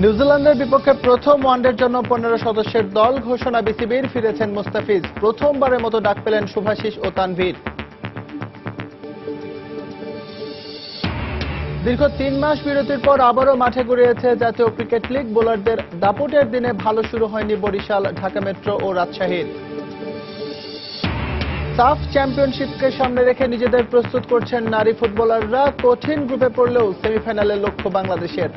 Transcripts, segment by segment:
নিউজিল্যান্ডের বিপক্ষে প্রথম ওয়ানডের জন্য 15 সদস্যের দল ঘোষণা বিসিবির। ফিরেছেন মুস্তাফিজ, প্রথমবারের মতো ডাক পেলেন শুভাশিস ও তানভীর। দীর্ঘ 3 মাস বিরতির পর আবারও মাঠে গড়িয়েছে জাতীয় ক্রিকেট লিগ। বোলারদের দাপটের দিনে ভালো শুরু হয়নি বরিশাল, ঢাকা মেট্রো ও রাজশাহীর। সাফ চ্যাম্পিয়নশিপকে সামনে রেখে নিজেদের প্রস্তুত করছেন নারী ফুটবলাররা। কঠিন গ্রুপে পড়লেও সেমিফাইনালের লক্ষ্য বাংলাদেশের।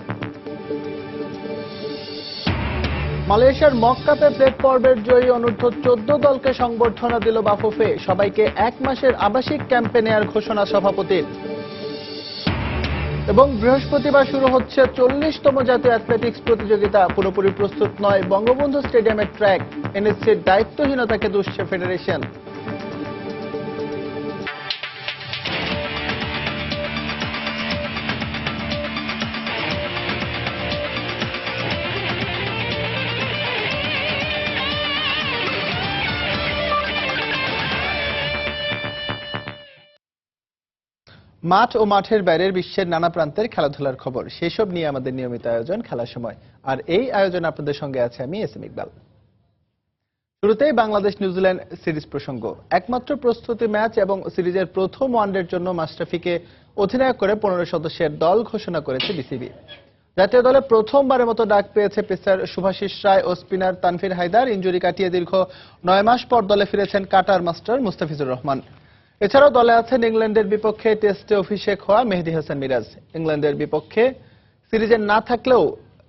মালয়েশিয়ার মক কাপে প্লেট পর্বের জয়ী অনূর্ধ্ব 14 দলকে সংবর্ধনা দিল বাফুফে। সবাইকে 1 মাসের আবাসিক ক্যাম্পে নেয়ার ঘোষণা সভাপতির। এবং বৃহস্পতিবার শুরু হচ্ছে 40তম জাতীয় অ্যাথলেটিক্স প্রতিযোগিতা। পুরোপুরি প্রস্তুত নয় বঙ্গবন্ধু স্টেডিয়ামের ট্র্যাক। এনএসসির দায়িত্বহীনতাকে দুষছে ফেডারেশন। মাঠ ও মাঠের বাইরের বিশ্বের নানা প্রান্তের খেলাধুলার খবর, সেসব নিয়ে আমাদের নিয়মিত আয়োজন খেলার সময়। আর এই আয়োজন আপনাদের সঙ্গে আছে আমি এস এম ইকবাল। শুরুতেই বাংলাদেশ নিউজিল্যান্ড সিরিজ প্রসঙ্গ। একমাত্র প্রস্তুতি ম্যাচ এবং সিরিজের প্রথম ওয়ানডের জন্য মাশরাফিকে অধিনায়ক করে 15 সদস্যের দল ঘোষণা করেছে বিসিবি। জাতীয় দলে প্রথমবারের মতো ডাক পেয়েছে পেসার শুভাশিস রায় ও স্পিনার তানভীর হায়দার। ইনজুরি কাটিয়ে দীর্ঘ 9 মাস পর দলে ফিরেছেন কাটার মাস্টার মুস্তাফিজুর রহমান। এছাড়াও দলে আছেন ইংল্যান্ডের বিপক্ষে টেস্টে অভিষেক হওয়া মেহেদী হাসান মিরাজ। ইংল্যান্ডের বিপক্ষে সিরিজে না থাকলেও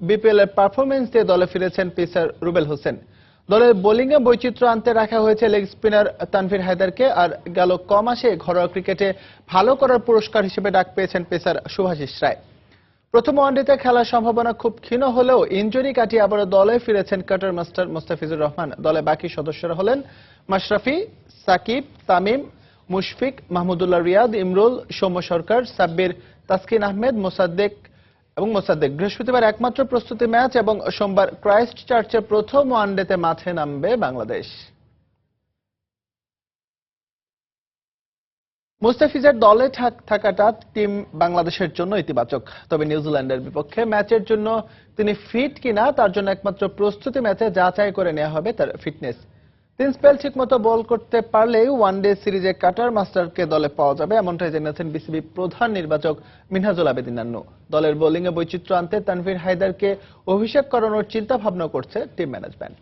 বিপিএল এর পারফরমেন্স দিয়ে দলে ফিরেছেন পেসার রুবেল হোসেন। দলের বোলিংয়ে বৈচিত্র্য আনতে রাখা হয়েছে লেগ স্পিনার তানভীর হায়দারকে। আর গেল ক মাসে ঘরোয়া ক্রিকেটে ভালো করার পুরস্কার হিসেবে ডাক পেয়েছেন পেসার শুভাশিস রায়। প্রথম ওয়ানডেতে খেলার সম্ভাবনা খুব ক্ষীণ হলেও ইনজুরি কাটিয়ে আবারও দলে ফিরেছেন কাটার মাস্টার মুস্তাফিজুর রহমান। দলে বাকি সদস্যরা হলেন মাশরাফি, সাকিব, তামিম, মুশফিক, মাহমুদুল্লাহ রিয়াদ, ইমরুল, সৌম্য সরকার, সাব্বির, তাসকিন আহমেদ, মোসাদ্দেক। বৃহস্পতিবার একমাত্র প্রস্তুতি ম্যাচ এবং সোমবার ক্রাইস্ট চার্চে প্রথম ওয়ানডেতে মাঠে নামবে বাংলাদেশ। মুস্তাফিজের দলে থাকাটা টিম বাংলাদেশের জন্য ইতিবাচক। তবে নিউজিল্যান্ডের বিপক্ষে ম্যাচের জন্য তিনি ফিট কিনা তার জন্য একমাত্র প্রস্তুতি ম্যাচে যাচাই করে নেওয়া হবে তার ফিটনেস। 3 স্পেল ঠিকমতো বল করতে পারলেই ওয়ানডে সিরিজে কাটার মাস্টারকে দলে পাওয়া যাবে, এমনটাই জানিয়েছেন বিসিবি প্রধান নির্বাচক মিনহাজুল আবেদিন নান্নু। দলের বোলিংয়ে বৈচিত্র্য আনতে তানভীর হায়দারকে অভিষেক করানোর চিন্তা ভাবনা করছে টিম ম্যানেজমেন্ট।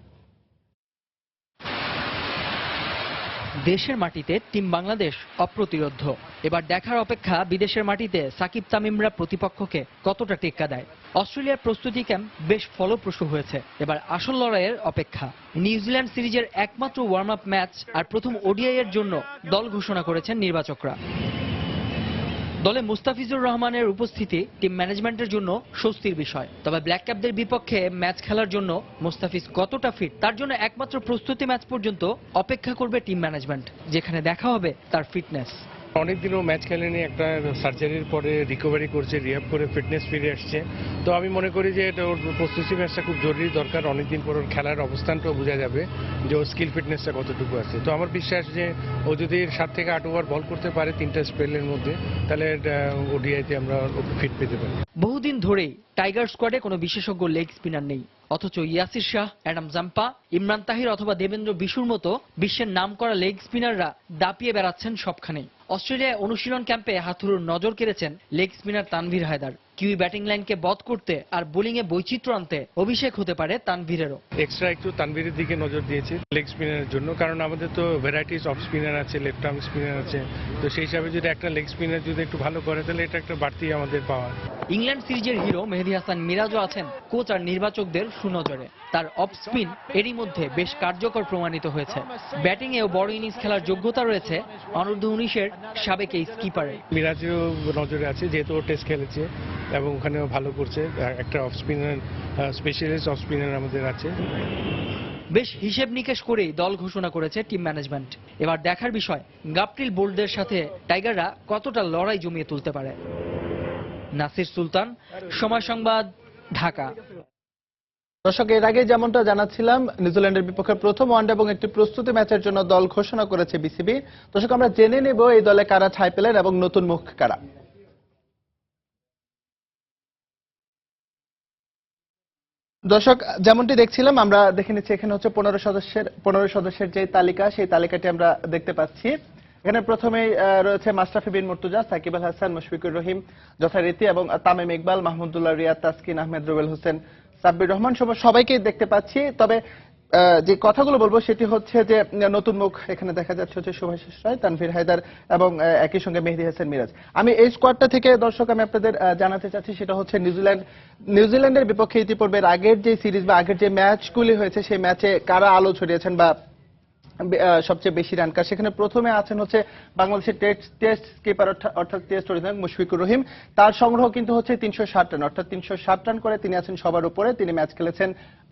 দেশের মাটিতে টিম বাংলাদেশ অপ্রতিরোধ্য। এবার দেখার অপেক্ষা বিদেশের মাটিতে সাকিব তামিমরা প্রতিপক্ষকে কতটা টেক্কা দেয়। অস্ট্রেলিয়ার প্রস্তুতি ক্যাম্প বেশ ফলপ্রসূ হয়েছে। এবার আসল লড়াইয়ের অপেক্ষা। নিউজিল্যান্ড সিরিজের একমাত্র ওয়ার্ম আপ ম্যাচ আর প্রথম ওডিআই এর জন্য দল ঘোষণা করেছেন নির্বাচকরা। দলে মুস্তাফিজুর রহমানের উপস্থিতি টিম ম্যানেজমেন্টের জন্য স্বস্তির বিষয়। তবে ব্ল্যাক ক্যাপদের বিপক্ষে ম্যাচ খেলার জন্য মুস্তাফিজ কতটা ফিট তার জন্য একমাত্র প্রস্তুতি ম্যাচ পর্যন্ত অপেক্ষা করবে টিম ম্যানেজমেন্ট, যেখানে দেখা হবে তার ফিটনেস। অনেকদিনও ম্যাচ খেলেনি, একটা সার্জারির পরে রিকভারি করছে, রিহ্যাব করে ফিটনেস ফিরে আসছে। তো আমি মনে করি যে ওর প্রস্তুতি ম্যাচটা খুব জরুরি দরকার। অনেকদিন পর ওর খেলার অবস্থানটাও বোঝা যাবে যে ওর স্কিল ফিটনেসটা কতটুকু আছে। তো আমার বিশ্বাস যে ও যদি 7 থেকে 8 ওভার বল করতে পারে 3টা স্পেলের মধ্যে, তাহলে ওডিআইতে আমরা ওকে ফিট পেতে পারি। বহুদিন ধরেই টাইগার স্কোয়াডে কোনো বিশেষজ্ঞ লেগ স্পিনার নেই, অথচ ইয়াসির শাহ, অ্যাডাম জাম্পা, ইমরান তাহির অথবা দেবেন্দ্র বিশুর মতো বিশ্বের নামকরা লেগ স্পিনাররা দাপিয়ে বেড়াচ্ছেন সবখানেই। অস্ট্রেলিয়ায় অনুশীলন ক্যাম্পে হাথুরুর নজর কেড়েছেন leg spinner Tanvir Haider. Kiwi batting লাইনকে বধ করতে আর বোলিংয়ে বৈচিত্র্য আনতে অভিষেক হতে পারে তানভীরেরও। এক্সট্রা একটু তানভীরের দিকে নজর দিয়েছি লেগ স্পিনারের জন্য, কারণ আমাদের তো ভ্যারাইটিস অফ স্পিনার আছে, লেফট আর্ম স্পিনার আছে। তো সেই হিসাবে যদি একটা লেগ স্পিনার যদি একটু ভালো করে তাহলে এটা একটা বাড়তি আমাদের পাওয়া। ইংল্যান্ড সিরিজের হিরো মেহেদী হাসান মিরাজও আছেন কোচ আর নির্বাচকদের সুনজরে। তার অফ স্পিন এরই মধ্যে বেশ কার্যকর প্রমাণিত হয়েছে। ব্যাটিংয়েও বড় ইনিংস খেলার যোগ্যতা রয়েছে অনূর্ধ্ব 19-এর সাবেক এই স্কিপারের। মিরাজও নজরে আছে, যেহেতু ও টেস্ট খেলেছে এবং ওখানেও ভালো করছে। একটা off spinner, specialist off spinner আমাদের আছে। বেশ হিসেব নিকেশ করেই দল ঘোষণা করেছে টিম ম্যানেজমেন্ট। এবার দেখার বিষয় গাপটিল বোল্ডদের সাথে টাইগাররা কতটা লড়াই জমিয়ে তুলতে পারে। নাসির সুলতান, সময় সংবাদ, ঢাকা। দর্শক, এর আগে যেমনটা জানাচ্ছিলাম নিউজিল্যান্ডের বিপক্ষে প্রথম ওয়ানডে এবং একটি প্রস্তুতি ম্যাচের জন্য দল ঘোষণা করেছে বিসিবি। দর্শক, আমরা জেনে নেব এই দলে কারা ঠাঁই পেলেন এবং নতুন মুখ কারা। দর্শক, যেমনটি দেখছিলাম, আমরা দেখে নিচ্ছি এখানে হচ্ছে 15 সদস্যের যে তালিকা, সেই তালিকাটি আমরা দেখতে পাচ্ছি। এখানে প্রথমেই রয়েছে মাশরাফি বিন মুর্তজা, সাকিব আল হাসান, মুশফিকুর রহিম যথারীতি, এবং তামিম ইকবাল, মাহমুদুল্লাহ রিয়াদ, তাসকিন আহমেদ, রুবেল হোসেন, সাব্বির রহমান সহ সবাইকেই দেখতে পাচ্ছি। তবে যে কথাগুলো বলবো সেটি হচ্ছে যে নতুন মুখ এখানে দেখা যাচ্ছে হচ্ছে শুভাশিস রায়, তানভীর হায়দার এবং একই সঙ্গে মেহেদী হাসান মিরাজ। আমি এই স্কোয়াডটা থেকে দর্শক আমি আপনাদের জানাতে চাচ্ছি সেটা হচ্ছে নিউজিল্যান্ডের বিপক্ষে ইতিপূর্বের আগের যে সিরিজ বা আগের যে ম্যাচগুলি হয়েছে সেই ম্যাচে কারা আলো ছড়িয়েছেন বা সবচেয়ে বেশি রানকার। সেখানে প্রথমে আছেন হচ্ছে বাংলাদেশের টেস্ট স্কিপার অর্থাৎ টেস্ট অধিনায়ক মুশফিকুর রহিম। তার সংগ্রহ কিন্তু হচ্ছে 360 রান, অর্থাৎ 360 রান করে তিনি আছেন সবার উপরে। তিনি ম্যাচ খেলেছেন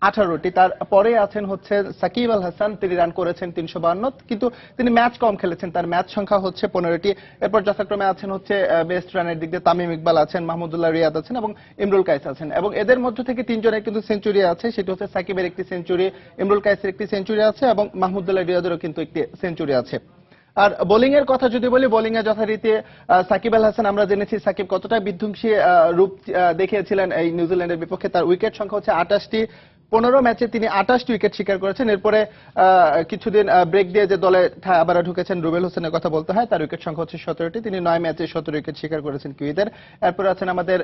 18টি। তারপরে আছেন হচ্ছে সাকিব আল হাসান, তিনি রান করেছেন 352, কিন্তু তিনি ম্যাচ কম খেলেছেন, তার ম্যাচ সংখ্যা হচ্ছে 15টি। এরপর যথাক্রমে আছেন হচ্ছে বেস্ট রানের দিক দিয়ে তামিম ইকবাল আছেন, মাহমুদুল্লাহ রিয়াদ আছেন এবং ইমরুল কায়েস আছেন। এবং এদের মধ্য থেকে তিনজনের কিন্তু সেঞ্চুরি আছে, সেটি হচ্ছে সাকিবের একটি সেঞ্চুরি, ইমরুল কায়েসের একটি সেঞ্চুরি আছে এবং মাহমুদুল্লাহ রিয়াদেরও কিন্তু একটি সেঞ্চুরি আছে। আর বোলিং এর কথা যদি বলি, বোলিং এ যথারীতি সাকিব আল হাসান, আমরা জেনেছি সাকিব কতটা বিধ্বংসী রূপ দেখিয়েছিলেন এই নিউজিল্যান্ডের বিপক্ষে। তার উইকেট সংখ্যা হচ্ছে 28টি, 15 ম্যাচে তিনি 28টি উইকেট শিকার করেছেন। এরপরে কিছুদিন ব্রেক দিয়ে যে দলে আবার ঢুকেছেন রুবেল হোসেনের কথা বলতে হয়, তার উইকেট সংখ্যা হচ্ছে 17টি, তিনি 9 ম্যাচে 17 উইকেট শিকার করেছেন কিউইদের। এরপরে আছেন আমাদের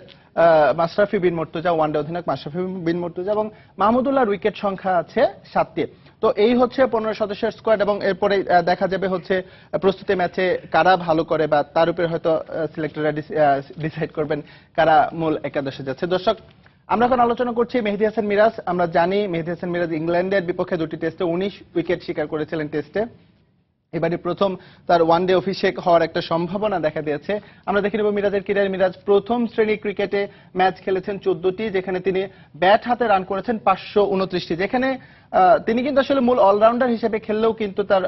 মাশরাফি বিন মুর্তজা, ওয়ানডে অধিনায়ক মাশরাফি বিন মুর্তজা, এবং মাহমুদুল্লাহর উইকেট সংখ্যা আছে 7টি। তো এই হচ্ছে 15 সদস্যের স্কোয়াড, এবং এরপরে দেখা যাবে হচ্ছে প্রস্তুতি ম্যাচে কারা ভালো করে বা তার উপরে হয়তো সিলেক্টররা ডিসাইড করবেন কারা মূল একাদশে যাচ্ছে। দর্শক, আমরা এখন আলোচনা করছি মেহেদী হাসান মিরাজ। আমরা জানি মেহেদী হাসান মিরাজ ইংল্যান্ডের বিপক্ষে 2টি টেস্টে 19 উইকেট শিকার করেছিলেন টেস্টে। এবারে প্রথম তার ওয়ানডে অভিষেক হওয়ার একটা সম্ভাবনা দেখা দিয়েছে। আমরা দেখে নেব মিরাজের ক্যারিয়ার। মিরাজ প্রথম শ্রেণী ক্রিকেটে ম্যাচ খেলেছেন 14টি, যেখানে তিনি ব্যাট হাতে রান করেছেন 529টি, যেখানে তিনি কিন্তু আসলে মূল অলরাউন্ডার হিসেবে খেললেও কিন্তু তার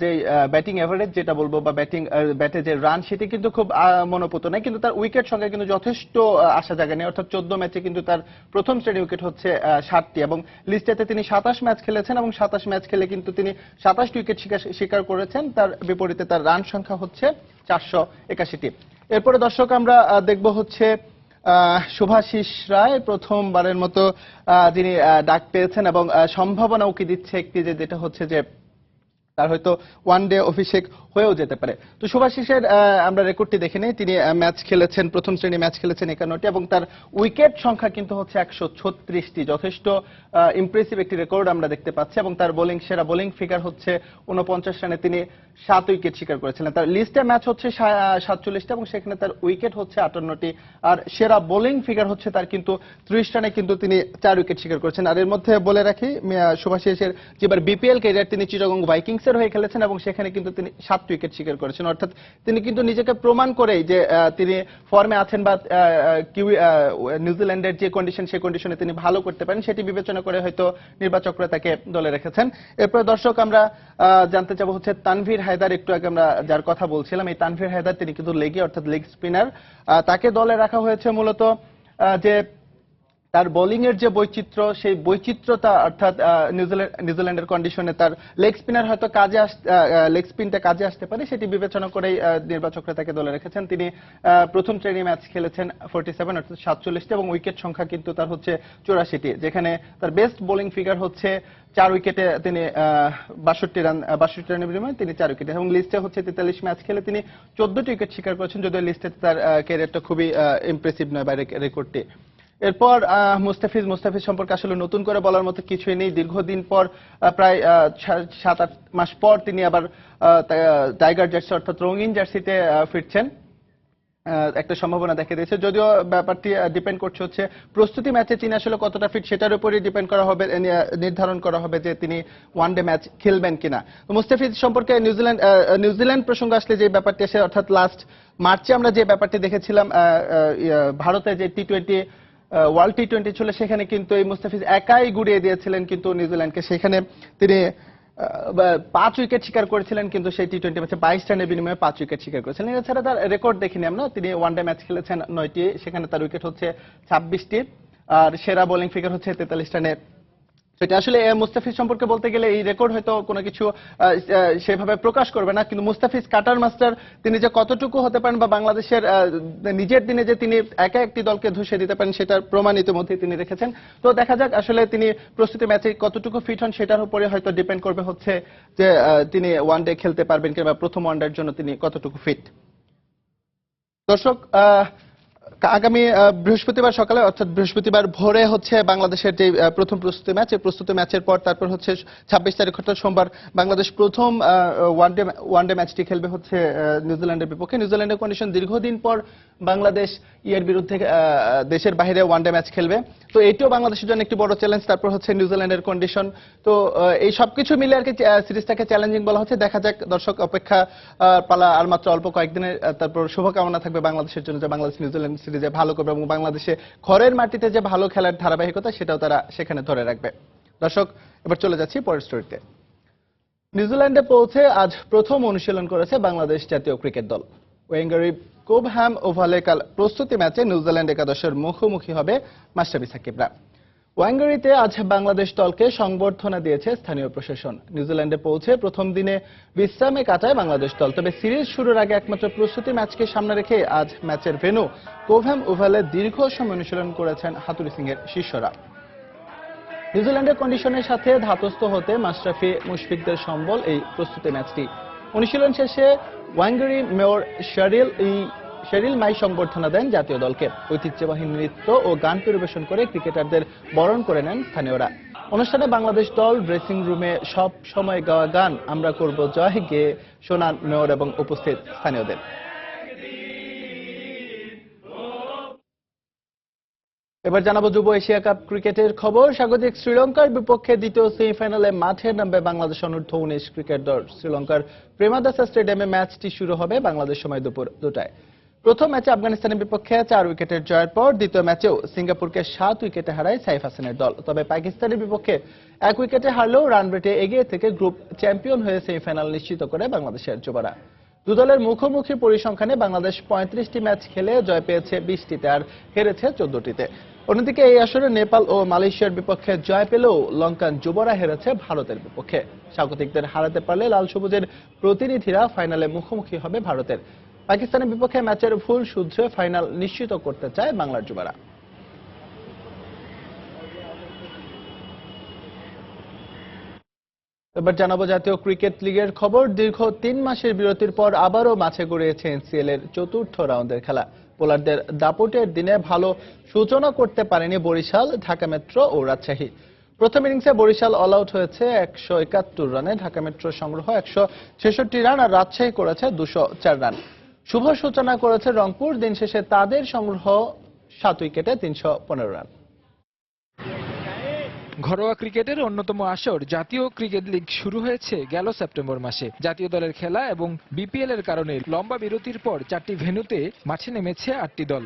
যে ব্যাটিং এভারেজ যেটা বলবো বা ব্যাটে যে রান সেটি কিন্তু খুব মনোপুত নয়, কিন্তু তার উইকেট সংখ্যা কিন্তু যথেষ্ট আশা জায়গা নেই, অর্থাৎ 14 ম্যাচে কিন্তু তার প্রথম শ্রেণী উইকেট হচ্ছে 60টি, এবং লিস্টেতে তিনি 27 ম্যাচ খেলেছেন এবং 27 ম্যাচ খেলে কিন্তু তিনি 27টি উইকেট শিকার করেছেন। তার বিপরীতে তার রান সংখ্যা হচ্ছে 481টি। এরপরে দর্শক আমরা দেখব হচ্ছে শুভাশিস রায়, প্রথমবারের মতো যিনি ডাক পেয়েছেন এবং সম্ভাবনা উকি দিচ্ছে একটি, যেটা হচ্ছে যে তার হয়তো ওয়ানডে অভিষেক হয়েও যেতে পারে। তো শুভাশিসের আমরা রেকর্ডটি দেখে নিই। তিনি ম্যাচ খেলেছেন, প্রথম শ্রেণী ম্যাচ খেলেছেন 51টি, এবং তার উইকেট সংখ্যা কিন্তু হচ্ছে 136টি, যথেষ্ট ইমপ্রেসিভ একটি রেকর্ড আমরা দেখতে পাচ্ছি। এবং তার সেরা বোলিং ফিগার হচ্ছে 49 রানে তিনি 7 উইকেট শিকার করেছিলেন। তার লিস্টে ম্যাচ হচ্ছে 47টা এবং সেখানে তার উইকেট হচ্ছে 58টি। আর সেরা বোলিং ফিগার হচ্ছে তার কিন্তু 30 রানে কিন্তু তিনি 4 উইকেট শিকার করেছেন। আর এর মধ্যে বলে রাখি শুভাশিসের যেবার বিপিএল ক্যারিয়ার, তিনি চিটাগং ভাইকিংসের হয়ে খেলেছেন এবং সেখানে কিন্তু তিনি 7 উইকেট শিকার করেছেন। অর্থাৎ তিনি কিন্তু নিজেকে প্রমাণ করেই যে তিনি ফর্মে আছেন বা নিউজিল্যান্ডের যে কন্ডিশন সেই কন্ডিশনে তিনি ভালো করতে পারেন, সেটি বিবেচনা করে হয়তো নির্বাচকরা তাকে দলে রেখেছেন। এরপর দর্শক আমরা জানতে চাবো হচ্ছে তানভীর হায়দার। একটু আগে আমরা যার কথা বলছিলাম, এই তানভীর হায়দার, তিনি কিন্তু লেগে অর্থাৎ লেগ স্পিনার। তাকে দলে রাখা হয়েছে মূলত যে তার বোলিং এর যে বৈচিত্র্য, সেই বৈচিত্র্যতা, অর্থাৎ নিউজিল্যান্ডের কন্ডিশনে তার লেগ স্পিনার হয়তো লেগ স্পিনটা কাজে আসতে পারে, সেটি বিবেচনা করেই নির্বাচকরা তাকে দলে রেখেছেন। তিনি প্রথম শ্রেণী ম্যাচ খেলেছেন 47 অর্থাৎ 47টি, এবং উইকেট সংখ্যা কিন্তু তার হচ্ছে 84টি, যেখানে তার বেস্ট বোলিং ফিগার হচ্ছে 4 উইকেটে তিনি 62 রানের বিনিময়ে তিনি 4 উইকেটে, এবং লিস্টে হচ্ছে 43 ম্যাচ খেলে তিনি 14টি উইকেট শিকার করেছেন, যদিও লিস্টে তার ক্যারিয়ারটা খুবই ইমপ্রেসিভ নয় বা রেকর্ডটি। এরপর মুস্তাফিজ সম্পর্কে আসলে নতুন করে বলার মতো কিছুই নেই। দীর্ঘদিন পর প্রায় 7-8 মাস পর তিনি আবার টাইগার জার্সি অর্থাৎ রঙিন জার্সিতে ফিরছেন, একটা সম্ভাবনা দেখা দিয়েছে। যদিও ব্যাপারটি ডিপেন্ড করছে হচ্ছে প্রস্তুতি ম্যাচে তিনি আসলে কতটা ফিট, সেটার উপরই ডিপেন্ড করা হবে, নির্ধারণ করা হবে যে তিনি ওয়ানডে ম্যাচ খেলবেন কিনা। মুস্তাফিজ সম্পর্কে নিউজিল্যান্ড প্রসঙ্গ আসলে যে ব্যাপারটি আসে, অর্থাৎ লাস্ট মার্চে আমরা যে ব্যাপারটি দেখেছিলাম ভারতে যে টি-20 ওয়ার্ল্ড টি-20 ছিল, সেখানে কিন্তু এই মুস্তাফিজ একাই গুড়িয়ে দিয়েছিলেন কিন্তু নিউজিল্যান্ডকে। সেখানে তিনি 5 উইকেট শিকার করেছিলেন, কিন্তু সেই টি-20 ম্যাচে 22 রানের বিনিময়ে 5 উইকেট শিকার করেছিলেন। এছাড়া তার রেকর্ড দেখিনি আমরা, তিনি ওয়ানডে ম্যাচ খেলেছেন 9টি, সেখানে তার উইকেট হচ্ছে 26টি, আর সেরা বোলিং ফিগার হচ্ছে 43 রানে সেটা আসলে মুস্তাফিজ সম্পর্কে বলতে গেলে এই রেকর্ড হয়তো কোনো কিছু সেভাবে প্রকাশ করবে না, কিন্তু মুস্তাফিজ কাটার মাস্টার তিনি যে কতটুকু হতে পারেন বা বাংলাদেশের নিজের দিনে যে তিনি একা একটি দলকে ধসিয়ে দিতে পারেন সেটার প্রমাণ ইতিমধ্যে তিনি রেখেছেন। তো দেখা যাক আসলে তিনি প্রস্তুতি ম্যাচে কতটুকু ফিট হন, সেটার উপরে হয়তো ডিপেন্ড করবে হচ্ছে যে তিনি ওয়ানডে খেলতে পারবেন কিংবা প্রথম ওয়ানডের জন্য তিনি কতটুকু ফিট। দর্শক, আগামী বৃহস্পতিবার সকালে অর্থাৎ বৃহস্পতিবার ভোরে হচ্ছে বাংলাদেশের যে প্রথম প্রস্তুতি ম্যাচ, এই প্রস্তুতি ম্যাচের পর তারপর হচ্ছে 26 তারিখ অর্থাৎ সোমবার বাংলাদেশ প্রথম ওয়ানডে ম্যাচটি খেলবে হচ্ছে নিউজিল্যান্ডের বিপক্ষে। নিউজিল্যান্ডের কন্ডিশন দীর্ঘদিন পর বাংলাদেশ এর বিরুদ্ধে দেশের বাইরে ওয়ানডে ম্যাচ খেলবে, তো এটিও বাংলাদেশের জন্য একটি বড় চ্যালেঞ্জ। তারপর হচ্ছে নিউজিল্যান্ডের কন্ডিশন, তো এই সবকিছু মিলে আর কি সিরিজটাকে চ্যালেঞ্জিং বলা হচ্ছে। দেখা যাক, দর্শক অপেক্ষা পালা আর মাত্র অল্প কয়েকদিনের। তারপর শুভকামনা থাকবে বাংলাদেশের জন্য যে বাংলাদেশ নিউজিল্যান্ড সিরিজে ভালো করবে এবং বাংলাদেশে ঘরের মাটিতে যে ভালো খেলার ধারাবাহিকতা সেটাও তারা সেখানে ধরে রাখবে। দর্শক, এবার চলে যাচ্ছি পরের স্টোরিতে। নিউজিল্যান্ডে পৌঁছে আজ প্রথম অনুশীলন করেছে বাংলাদেশ জাতীয় ক্রিকেট দল। ওয়েঙ্গারি কোবহ্যাম ওভালে কাল প্রস্তুতি ম্যাচে নিউজিল্যান্ড একাদশের মুখোমুখি হবে মাশরাফি সাকিবরা। ওয়াঙ্গারিতে আজ বাংলাদেশ দলকে সংবর্ধনা দিয়েছে স্থানীয় প্রশাসন। নিউজিল্যান্ডে পৌঁছে প্রথম দিনে বিশ্রামে কাটায় বাংলাদেশ দল, তবে সিরিজ শুরুর আগে একমাত্র প্রস্তুতি ম্যাচকে সামনে রেখে আজ ম্যাচের ভেন্যু কোবহ্যাম ওভালে দীর্ঘ সময় অনুশীলন করেছেন হাতুড়ি সিং এর শিষ্যরা। নিউজিল্যান্ডের কন্ডিশনের সাথে ধাতস্থ হতে মাশরাফি মুশফিকদের সম্বল এই প্রস্তুতি ম্যাচটি। অনুশীলন শেষে ওয়াঙ্গারি মেয়র শেরিল মাই সংবর্ধনা দেন জাতীয় দলকে। ঐতিহ্যবাহী নৃত্য ও গান পরিবেশন করে ক্রিকেটারদের বরণ করে নেন স্থানীয়রা। অনুষ্ঠানে বাংলাদেশ দল ড্রেসিং রুমে সব সময় গাওয়া গান আমরা করব জয় গেয়ে শোনান মেয়র এবং উপস্থিত স্থানীয়দের। এবার জানাবো যুব এশিয়া কাপ ক্রিকেটের খবর। স্বাগতিক শ্রীলঙ্কার বিপক্ষে দ্বিতীয় সেমিফাইনালে মাঠে নামবে বাংলাদেশ অনূর্ধ্ব 19 ক্রিকেট দল। শ্রীলঙ্কার প্রেমাদাসা স্টেডিয়ামে ম্যাচটি শুরু হবে বাংলাদেশ সময় দুপুর 2টায়। প্রথম ম্যাচে আফগানিস্তানের বিপক্ষে 4 উইকেটের জয়ের পর দ্বিতীয় ম্যাচেও সিঙ্গাপুরকে 7 উইকেটে হারায় সাইফ হাসানের দল। তবে পাকিস্তানের বিপক্ষে 1 উইকেটে হারলেও রান রেটে এগিয়ে থেকে গ্রুপ চ্যাম্পিয়ন হয়ে সেমিফাইনাল নিশ্চিত করে বাংলাদেশের যুবরা। দুদলের মুখোমুখি পরিসংখ্যানে বাংলাদেশ 35টি ম্যাচ খেলে জয় পেয়েছে 20টিতে আর হেরেছে 14টিতে। অন্যদিকে এই আসরে নেপাল ও মালয়েশিয়ার বিপক্ষে জয় পেলেও লঙ্কান যুবরা হেরেছে ভারতের বিপক্ষে। স্বাগতিকদের হারাতে পারলে লাল সবুজের প্রতিনিধিরা ফাইনালে মুখোমুখি হবে ভারতের। পাকিস্তানের বিপক্ষে ম্যাচের ভুল শুধরে ফাইনাল নিশ্চিত করতে চায় বাংলার যুবরা। এবার জানাবো জাতীয় ক্রিকেট লিগের খবর। দীর্ঘ 3 মাসের বিরতির পর আবারও মাঠে গড়িয়েছে এনসিএল এর চতুর্থ রাউন্ডের খেলা। বোলারদের দাপটের দিনে ভালো সূচনা করতে পারেনি বরিশাল, ঢাকা মেট্রো ও রাজশাহী। প্রথম ইনিংসে বরিশাল অল আউট হয়েছে 171 রানে, ঢাকা মেট্রোর সংগ্রহ 166 রান আর রাজশাহী করেছে 204 রান। শুভ সূচনা করেছে রংপুর, দিন শেষে তাদের সংগ্রহ 7 উইকেটে 315 রান। ঘরোয়া ক্রিকেটের অন্যতম আসর জাতীয় ক্রিকেট লিগ শুরু হয়েছে গেল সেপ্টেম্বর মাসে। জাতীয় দলের খেলা এবং বিপিএল এর কারণে লম্বা বিরতির পর 4টি ভেন্যুতে মাঠে নেমেছে 8টি দল।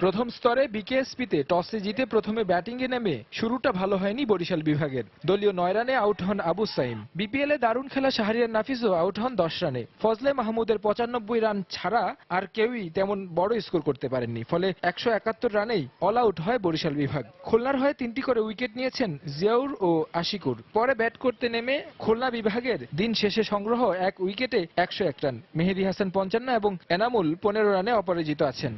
প্রথম স্তরে বিকেএসপিতে টসে জিতে প্রথমে ব্যাটিংয়ে নেমে শুরুটা ভালো হয়নি বরিশাল বিভাগের। দলীয় 9 রানে আউট হন আবু সাইম। বিপিএল এ দারুণ খেলা শাহরিয়ার নাফিসও আউট হন 10 রানে। ফজলে মাহমুদের 95 রান ছাড়া আর কেউই তেমন বড় স্কোর করতে পারেননি, ফলে 171 রানেই অল আউট হয় বরিশাল বিভাগ। খুলনার হয়ে 3টি করে উইকেট নিয়েছেন জিয়াউর ও আশিকুর। পরে ব্যাট করতে নেমে খুলনা বিভাগের দিন শেষে সংগ্রহ 1 উইকেটে 101 রান। মেহেদী হাসান 55 এবং এনামুল 15 রানে অপরাজিত আছেন।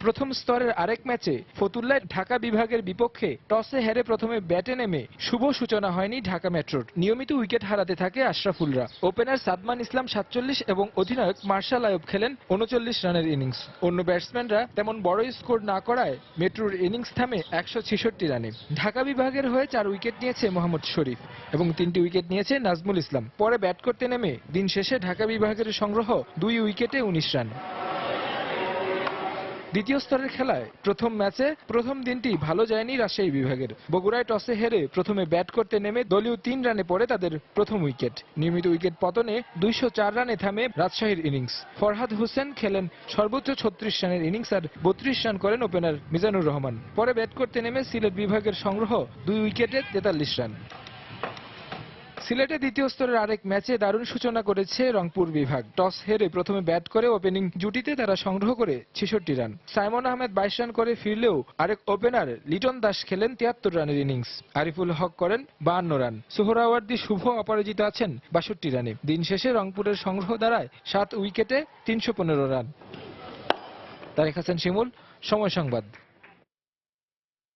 প্রথম স্তরের আরেক ম্যাচে ফতুল্লায় ঢাকা বিভাগের বিপক্ষে টসে হেরে প্রথমে ব্যাটে নেমে শুভ সূচনা হয়নি ঢাকা মেট্রোর। নিয়মিত উইকেট হারাতে থাকে আশরাফুলরা। ওপেনার সাদমান ইসলাম 47 এবং অধিনায়ক মার্শাল আয়ুব খেলেন 39 রানের ইনিংস। অন্য ব্যাটসম্যানরা তেমন বড় স্কোর না করায় মেট্রোর ইনিংস থামে 166 রানে। ঢাকা বিভাগের হয়ে 4 উইকেট নিয়েছে মোহাম্মদ শরীফ এবং 3টি উইকেট নিয়েছে নাজমুল ইসলাম। পরে ব্যাট করতে নেমে দিন শেষে ঢাকা বিভাগের সংগ্রহ 2 উইকেটে 19 রান। দ্বিতীয় স্তরের খেলায় প্রথম ম্যাচে প্রথম দিনটি ভালো যায়নি রাজশাহী বিভাগের। বগুড়ায় টসে হেরে প্রথমে ব্যাট করতে নেমে দলীয় 3 রানে পড়ে তাদের প্রথম উইকেট। নিয়মিত উইকেট পতনে 204 রানে থামে রাজশাহীর ইনিংস। ফরহাদ হোসেন খেলেন সর্বোচ্চ 36 রানের ইনিংস আর 32 রান করেন ওপেনার মিজানুর রহমান। পরে ব্যাট করতে নেমে সিলেট বিভাগের সংগ্রহ 2 উইকেটে 43 রান। সিলেটে দ্বিতীয় স্তরের আরেক ম্যাচে দারুণ সূচনা করেছে রংপুর বিভাগ। টস হেরে প্রথমে ব্যাট করে ওপেনিং জুটিতে তারা সংগ্রহ করে 66 রান। সাইমন আহমেদ 22 রান করে ফিরলেও আরেক ওপেনার লিটন দাস খেলেন 73 রানের ইনিংস। আরিফুল হক করেন 52 রান। সোহরাওয়ার্দী শুভ অপরাজিত আছেন 62 রানে। দিন শেষে রংপুরের সংগ্রহ দাঁড়ায় 7 উইকেটে 315 রান। তারেক হাসান শিমুল, সময় সংবাদ।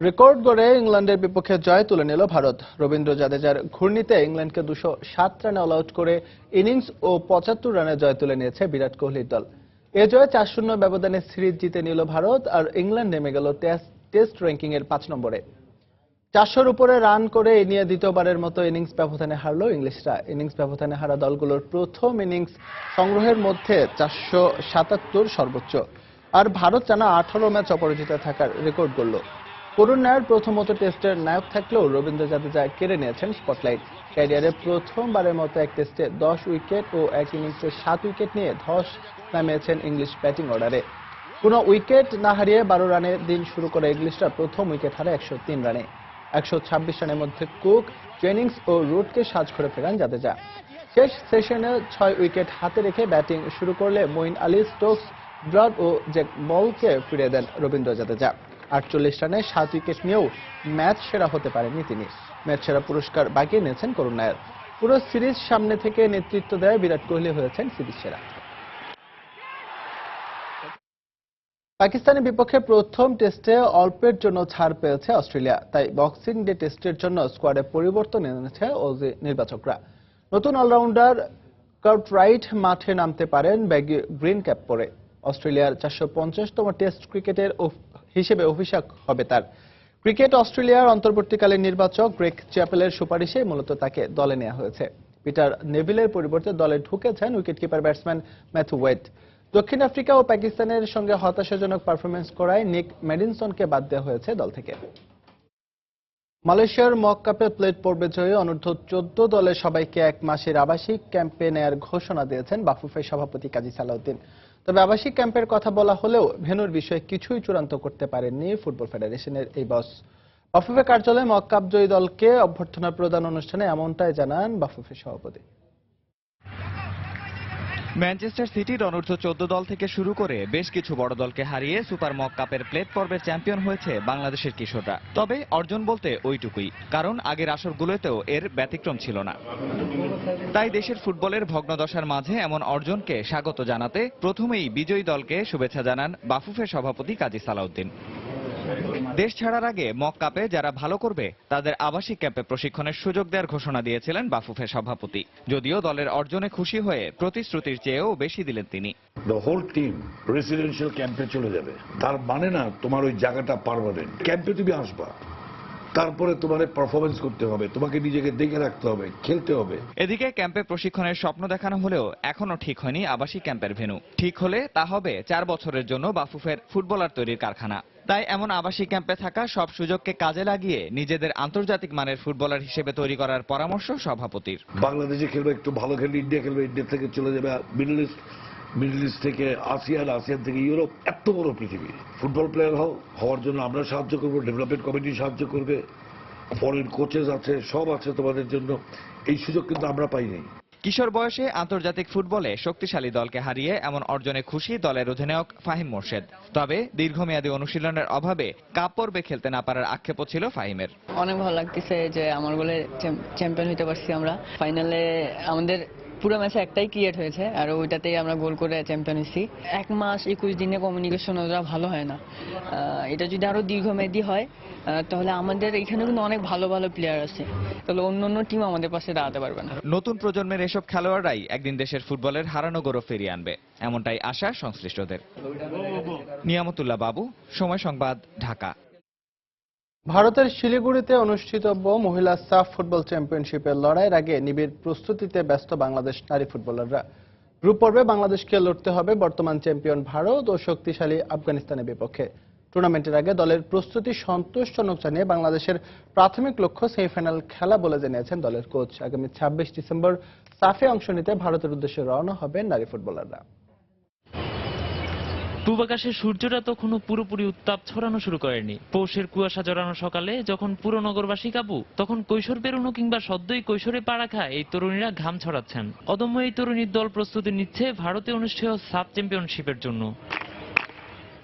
রেকর্ড গড়ে ইংল্যান্ডের বিপক্ষে জয় তুলে নিল ভারত। রবীন্দ্র জাদেজার ঘূর্ণিতে ইংল্যান্ডকে 207 রানে অল আউট করে ইনিংস ও 75 রানে জয় তুলে নিয়েছে বিরাট কোহলির দল। এ জয়ে 4-0 ব্যবধানে সিরিজ জিতে নিল ভারত, আর ইংল্যান্ড নেমে গেল টেস্ট র্যাঙ্কিং এর 5 নম্বরে। 400-র উপরে রান করে এ নিয়ে দ্বিতীয়বারের মতো ইনিংস ব্যবধানে হারল ইংলিশরা। ইনিংস ব্যবধানে হারা দলগুলোর প্রথম ইনিংস সংগ্রহের মধ্যে 477 সর্বোচ্চ। আর ভারত টানা 18 ম্যাচ অপরাজিত থাকার রেকর্ড গড়ল। করুণ নায়ার প্রথমত টেস্টের নায়ক থাকলেও রবীন্দ্র জাদেজা কেড়ে নিয়েছেন স্পটলাইট। ক্যারিয়ারে প্রথমবারের মতো এক টেস্টে 10 উইকেট ও এক ইনিংসে 7 উইকেট নিয়ে ধস নামিয়েছেন ইংলিশ ব্যাটিং অর্ডারে। কোনো উইকেট না হারিয়ে 12 রানে দিন শুরু করে ইংলিশরা প্রথম উইকেট হারে 103 রানে। 126 রানের মধ্যে কুক, জেনিংস ও রুটকে সাজ করে ফেরান জাদেজা। শেষ সেশনে 6 উইকেট হাতে রেখে ব্যাটিং শুরু করলে মঈন আলী, স্টোকস, ব্রাড ও জ্যাক বলকে ফিরিয়ে দেন রবীন্দ্র জাদেজা। 48 রানে 7 উইকেট নিয়েও ম্যাচ সেরা হতে পারেননি তিনি। ম্যাচ সেরা পুরস্কার বাগিয়ে নিয়েছেন করুণ নায়ার। পুরো সিরিজ সামনে থেকে নেতৃত্ব দেয় বিরাট কোহলি হয়েছেন সিরিজ সেরা। পাকিস্তানের বিপক্ষে প্রথম টেস্টে অল্পের জন্য ছাড় পেয়েছে অস্ট্রেলিয়া। তাই বক্সিং ডে টেস্টের জন্য স্কোয়াডে পরিবর্তন এনেছে অজি নির্বাচকরা। নতুন অলরাউন্ডার কার্টরাইট মাঠে নামতে পারেন ব্যাগি গ্রিন ক্যাপ পরে। অস্ট্রেলিয়ার 450তম টেস্ট ক্রিকেটের হিসেবে অভিষেক হবে তার। ক্রিকেট অস্ট্রেলিয়ার অন্তর্বর্তীকালীন নির্বাচক গ্রেগ চ্যাপেলের সুপারিশে মূলত তাকে দলে নেওয়া হয়েছে। পিটার নেভিলের পরিবর্তে দলে ঢুকেছেন উইকেটকিপার ব্যাটসম্যান ম্যাথু ওয়েড। দক্ষিণ আফ্রিকা ও পাকিস্তানের সঙ্গে হতাশাজনক পারফরমেন্স করায় নিক ম্যাডিনসনকে বাদ দেওয়া হয়েছে দল থেকে। মালয়েশিয়ার মক কাপে প্লেট পর্বে জয়ী অনূর্ধ্ব 14 দলের সবাইকে 1 মাসের আবাসিক ক্যাম্পে নেয়ার ঘোষণা দিয়েছেন বাফুফের সভাপতি কাজী সালাউদ্দিন। তবে আবাসিক ক্যাম্পের কথা বলা হলেও ভেন্যুর বিষয়ে কিছুই চূড়ান্ত করতে পারেননি ফুটবল ফেডারেশনের এই বস। বাফুফের কার্যালয়ে মক কাপ জয়ী দলকে অভ্যর্থনা প্রদান অনুষ্ঠানে এমনটাই জানান বাফুফের সভাপতি। ম্যানচেস্টার সিটির অনূর্ধ্ব 14 দল থেকে শুরু করে বেশ কিছু বড় দলকে হারিয়ে সুপার মক কাপের প্লেট পর্বের চ্যাম্পিয়ন হয়েছে বাংলাদেশের কিশোররা। তবে অর্জন বলতে ওইটুকুই, কারণ আগের আসরগুলোতেও এর ব্যতিক্রম ছিল না। তাই দেশের ফুটবলের ভগ্নদশার মাঝে এমন অর্জনকে স্বাগত জানাতে প্রথমেই বিজয়ী দলকে শুভেচ্ছা জানান বাফুফের সভাপতি কাজী সালাউদ্দিন। দেশ ছাড়ার আগে মক কাপে যারা ভালো করবে তাদের আবাসিক ক্যাম্পে প্রশিক্ষণের সুযোগ দেওয়ার ঘোষণা দিয়েছিলেন বাফুফের সভাপতি। যদিও দলের অর্জনে খুশি হয়ে প্রতিশ্রুতির চেয়েও বেশি দিলেন তিনি। দ্য হোল টিম রেসিডেন্সিয়াল ক্যাম্পে চলে যাবে, তার মানে না তোমার ওই জায়গাটা পার্মানেন্ট। ক্যাম্পে তুমি আসবা, তারপরে তোমার পারফরমেন্স করতে হবে, তোমাকে নিজেকে দেখে রাখতে হবে, খেলতে হবে। এদিকে ক্যাম্পে প্রশিক্ষণের স্বপ্ন দেখানো হলেও এখনো ঠিক হয়নি আবাসিক ক্যাম্পের ভেন্যু। ঠিক হলে তা হবে 4 বছরের জন্য বাফুফের ফুটবলার তৈরির কারখানা। তাই এমন আবাসিক ক্যাম্পে থাকা সব সুযোগকে কাজে লাগিয়ে নিজেদের আন্তর্জাতিক মানের ফুটবলার হিসেবে তৈরি করার পরামর্শ সভাপতির। বাংলাদেশে খেলবে, একটু ভালো খেলবে, ইন্ডিয়া খেলবে, ইন্ডিয়া থেকে চলে যাবে মিডল ইস্ট থেকে আসিয়ান, আসিয়ান থেকে ইউরোপ। এত বড় পৃথিবী, ফুটবল প্লেয়ার হওয়ার জন্য আমরা সাহায্য করবো, ডেভেলপমেন্ট কমিটি সাহায্য করবে, ফরেন কোচেস আছে, সব আছে তোমাদের জন্য। এই সুযোগ কিন্তু আমরা পাইনি। কিশোর বয়সে আন্তর্জাতিক ফুটবলে শক্তিশালী দলকে হারিয়ে এমন অর্জনে খুশি দলের অধিনায়ক ফাহিম মোর্শেদ। তবে দীর্ঘমেয়াদী অনুশীলনের অভাবে কাপ পর্বে খেলতে না পারার আক্ষেপও ছিল ফাহিমের। অনেক ভালো লাগতেছে যে আমার বলে চ্যাম্পিয়ন হতে পারছি আমরা। ফাইনালে আমাদের পুরো ম্যাচে একটাই ক্রিয়েট হয়েছে, আর ওইটাতেই আমরা গোল করে চ্যাম্পিয়ন হয়েছি। 1 মাস 21 দিনে কমিউনিকেশন ওটা ভালো হয় না। এটা যদি আরো দীর্ঘমেয়াদী হয় তাহলে আমাদের এখানে কিন্তু অনেক ভালো ভালো প্লেয়ার আছে, তাহলে অন্য টিম আমাদের পাশে দাঁড়াতে পারবে না। নতুন প্রজন্মের এসব খেলোয়াড়রাই একদিন দেশের ফুটবলের হারানো গৌরব ফিরিয়ে আনবে, এমনটাই আশা সংশ্লিষ্টদের। নিয়ামতুল্লাহ বাবু, সময় সংবাদ, ঢাকা। ভারতের শিলিগুড়িতে অনুষ্ঠিতব্য মহিলা সাফ ফুটবল চ্যাম্পিয়নশিপের লড়াইয়ের আগে নিবিড় প্রস্তুতিতে ব্যস্ত বাংলাদেশ নারী ফুটবলাররা। গ্রুপ পর্বে বাংলাদেশকে লড়তে হবে বর্তমান চ্যাম্পিয়ন ভারত ও শক্তিশালী আফগানিস্তানের বিপক্ষে। টুর্নামেন্টের আগে দলের প্রস্তুতি সন্তোষজনক জানিয়ে বাংলাদেশের প্রাথমিক লক্ষ্য সেমিফাইনাল খেলা বলে জানিয়েছেন দলের কোচ। আগামী 26 ডিসেম্বর সাফে অংশ নিতে ভারতের উদ্দেশ্যে রওনা হবেন নারী ফুটবলাররা। পূবাকাশে সূর্যটা তখনও পুরোপুরি উত্তাপ ছড়ানো শুরু করেনি। পৌষের কুয়াশা জড়ানো সকালে যখন পুরো নগরবাসী কাবু, তখন কৈশোর পেরোনো কিংবা সদ্যই কৈশোরে পা রাখা এই তরুণীরা ঘাম ছড়াচ্ছেন। অদম্য এই তরুণীর দল প্রস্তুতি নিচ্ছে ভারতে অনুষ্ঠেয় সাব চ্যাম্পিয়নশিপের জন্য।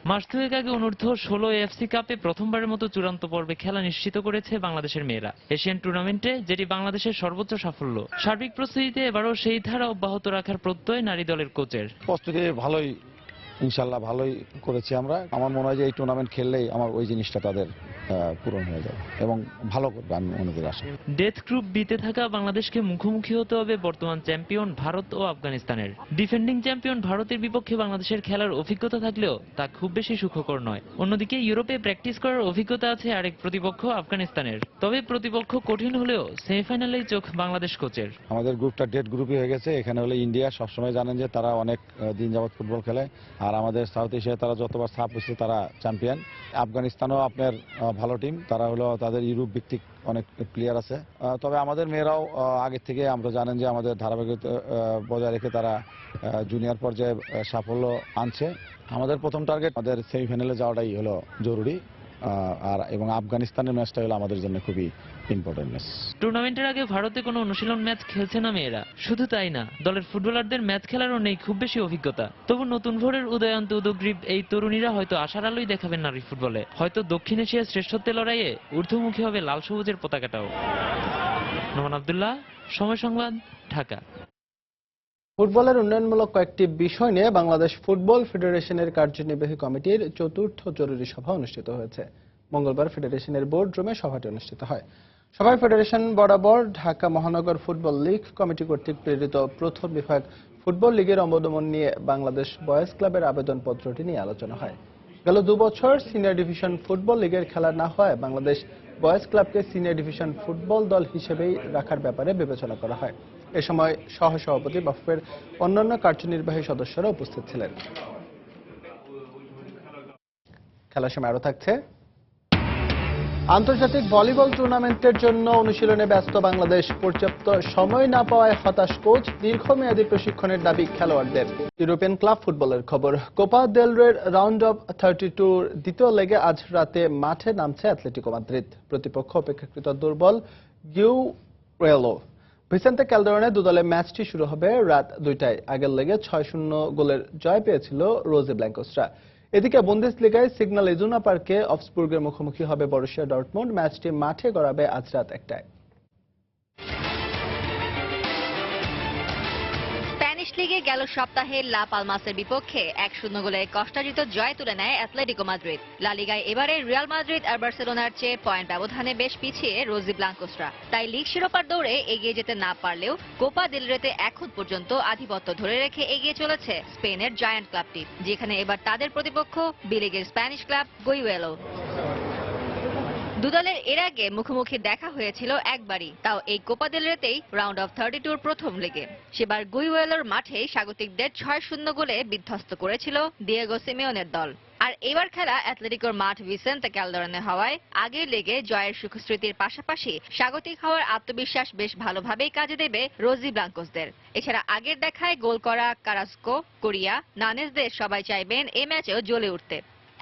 মাস দুয়েক আগে অনূর্ধ্ব 16 এএফসি কাপে প্রথমবারের মতো চূড়ান্ত পর্বে খেলা নিশ্চিত করেছে বাংলাদেশের মেয়েরা। এশিয়ান টুর্নামেন্টে যেটি বাংলাদেশের সর্বোচ্চ সাফল্য। সার্বিক প্রস্তুতিতে এবারও সেই ধারা অব্যাহত রাখার প্রত্যয় নারী দলের কোচের। প্রস্তুতি ভালোই, ইনশাল্লাহ ভালোই করেছি আমরা। আমার মনে হয় যে এই টুর্নামেন্ট খেললেই আমার ওই জিনিসটা তাদের পূরণ হয়ে যাবে এবং ভালো করবে, আমি মনে করি। আশা ডেথ গ্রুপ বিতে থাকা বাংলাদেশকে মুখোমুখি হতে হবে বর্তমান চ্যাম্পিয়ন ভারত ও আফগানিস্তানের। ডিফেন্ডিং চ্যাম্পিয়ন ভারতের বিপক্ষে বাংলাদেশের খেলার অভিজ্ঞতা থাকলেও তা খুব বেশি সুখকর নয়। অন্যদিকে ইউরোপে প্র্যাকটিস করার অভিজ্ঞতা আছে আরেক প্রতিপক্ষ আফগানিস্তানের। তবে প্রতিপক্ষ কঠিন হলেও সেমিফাইনালেই চোখ বাংলাদেশ কোচের। আমাদের গ্রুপটা ডেথ গ্রুপই হয়ে গেছে। এখানে হলে ইন্ডিয়া, সবসময় জানেন যে তারা অনেক দিন যাবত ফুটবল খেলে, আর আমাদের সাউথ এশিয়ায় তারা যতবার সাপ হচ্ছে তারা চ্যাম্পিয়ন। আফগানিস্তানও আপনার ভালো টিম, তারা হলো তাদের ইউরোপ ভিত্তিক অনেক প্লেয়ার আছে। তবে আমাদের মেয়েরাও আগের থেকে আমরা জানেন যে আমাদের ধারাবাহিকতা বজায় রেখে তারা জুনিয়র পর্যায়ে সাফল্য আনছে। আমাদের প্রথম টার্গেট আমাদের সেমিফাইনালে যাওয়াটাই হলো জরুরি, আর এবং আফগানিস্তানের ম্যাচটা হলো আমাদের জন্য খুবই ইম্পর্টেন্ট ম্যাচ। টুর্নামেন্টের আগে ভারতে কোনো অনুশীলন ম্যাচ খেলছে না মেয়েরা। শুধু তাই না, দলের ফুটবলারদের ম্যাচ খেলারও নেই খুব বেশি অভিজ্ঞতা। তবু নতুন ভোরের উদয়ান্ত উদগ্রীব এই তরুণীরা হয়তো আশার আলোই দেখাবেন নারী ফুটবলে। হয়তো দক্ষিণ এশিয়ার শ্রেষ্ঠত্বের লড়াইয়ে ঊর্ধ্বমুখী হবে লাল সবুজের পতাকাটাও। নোমান আব্দুল্লাহ, সময় সংবাদ, ঢাকা। ফুটবলের উন্নয়নমূলক কয়েকটি বিষয় নিয়ে বাংলাদেশ ফুটবল ফেডারেশনের কার্যনির্বাহী কমিটির চতুর্থ জরুরি সভা অনুষ্ঠিত হয়েছে। মঙ্গলবার ফেডারেশনের বোর্ড রুমে সভাটি অনুষ্ঠিত হয়। সভায় ফেডারেশন বরাবর ঢাকা মহানগর ফুটবল লীগ কমিটি কর্তৃক প্রেরিত প্রথম বিভাগ ফুটবল লীগের অনুমোদন নিয়ে বাংলাদেশ বয়েজ ক্লাবের আবেদনপত্রটি নিয়ে আলোচনা হয়। গেল 2 বছর সিনিয়র ডিভিশন ফুটবল লীগের খেলা না হয় বাংলাদেশ বয়েজ ক্লাবকে সিনিয়র ডিভিশন ফুটবল দল হিসেবেই রাখার ব্যাপারে বিবেচনা করা হয়। এ সময় সহসভাপতি বাফুফের অন্যান্য কার্যনির্বাহী সদস্যরা উপস্থিত ছিলেন। খেলার সময় আরো থাকছে, আন্তর্জাতিক ভলিবল টুর্নামেন্টের জন্য অনুশীলনে ব্যস্ত বাংলাদেশ। পর্যাপ্ত সময় না পাওয়ায় হতাশ কোচ, দীর্ঘমেয়াদী প্রশিক্ষণের দাবি খেলোয়াড়দের। ইউরোপিয়ান ক্লাব ফুটবলের খবর, কোপা দেল রের রাউন্ড অফ 32 দ্বিতীয় লেগে আজ রাতে মাঠে নামছে অ্যাটলেটিকো মাদ্রিদ। প্রতিপক্ষ অপেক্ষাকৃত দুর্বল গুইউয়েলো। ভিসেন্তে ক্যালদেরনে দুদলের ম্যাচটি শুরু হবে রাত 2টায়। আগের লেগে 6-0 গোলের জয় পেয়েছিল রোজে ব্ল্যাঙ্কোসরা। এদিকে বুন্দেসলিগায় সিগন্যাল ইদুনা পার্কে অফসবুর্গের মুখোমুখি হবে বরুসিয়া ডর্টমুন্ড। ম্যাচটি মাঠে গড়াবে আজ রাত 1টায়। স্প্যানিশ লিগে গেল সপ্তাহে লা পালমাসের বিপক্ষে 1-0 গোলের কষ্টার্জিত জয় তুলে নেয় অ্যাটলেটিকো মাদ্রিদ। লা লিগায় এবারে রিয়াল মাদ্রিদ আর বার্সেলোনার চেয়ে পয়েন্ট ব্যবধানে বেশ পিছিয়ে রোজি ব্লাঙ্কোসরা। তাই লিগ শিরোপার দৌড়ে এগিয়ে যেতে না পারলেও কোপা দেল রেতে এখন পর্যন্ত আধিপত্য ধরে রেখে এগিয়ে চলেছে স্পেনের জায়ান্ট ক্লাবটি, যেখানে এবার তাদের প্রতিপক্ষ বি লিগের স্প্যানিশ ক্লাব গুইউয়েলো। দুদলের এর আগে মুখোমুখি দেখা হয়েছিল একবারই, তাও এই কোপা দেল রেতেই রাউন্ড অফ 32 প্রথম লেগে। সেবার গুইউয়েলোর মাঠে স্বাগতিকদের 6-0 গোলে বিধ্বস্ত করেছিল দিয়েগো সিমিওনের দল। আর এবার খেলা অ্যাটলেটিকোর মাঠ ভিসেন্তে ক্যালদেরনে হওয়ায় আগের লেগে জয়ের সুখস্মৃতির পাশাপাশি স্বাগতিক হওয়ার আত্মবিশ্বাস বেশ ভালোভাবেই কাজে দেবে রোজি ব্লাঙ্কোসদের। এছাড়া আগের দেখায় গোল করা কারাস্কো, কোরিয়া, নানেসদের সবাই চাইবেন এ ম্যাচেও জ্বলে উঠতে।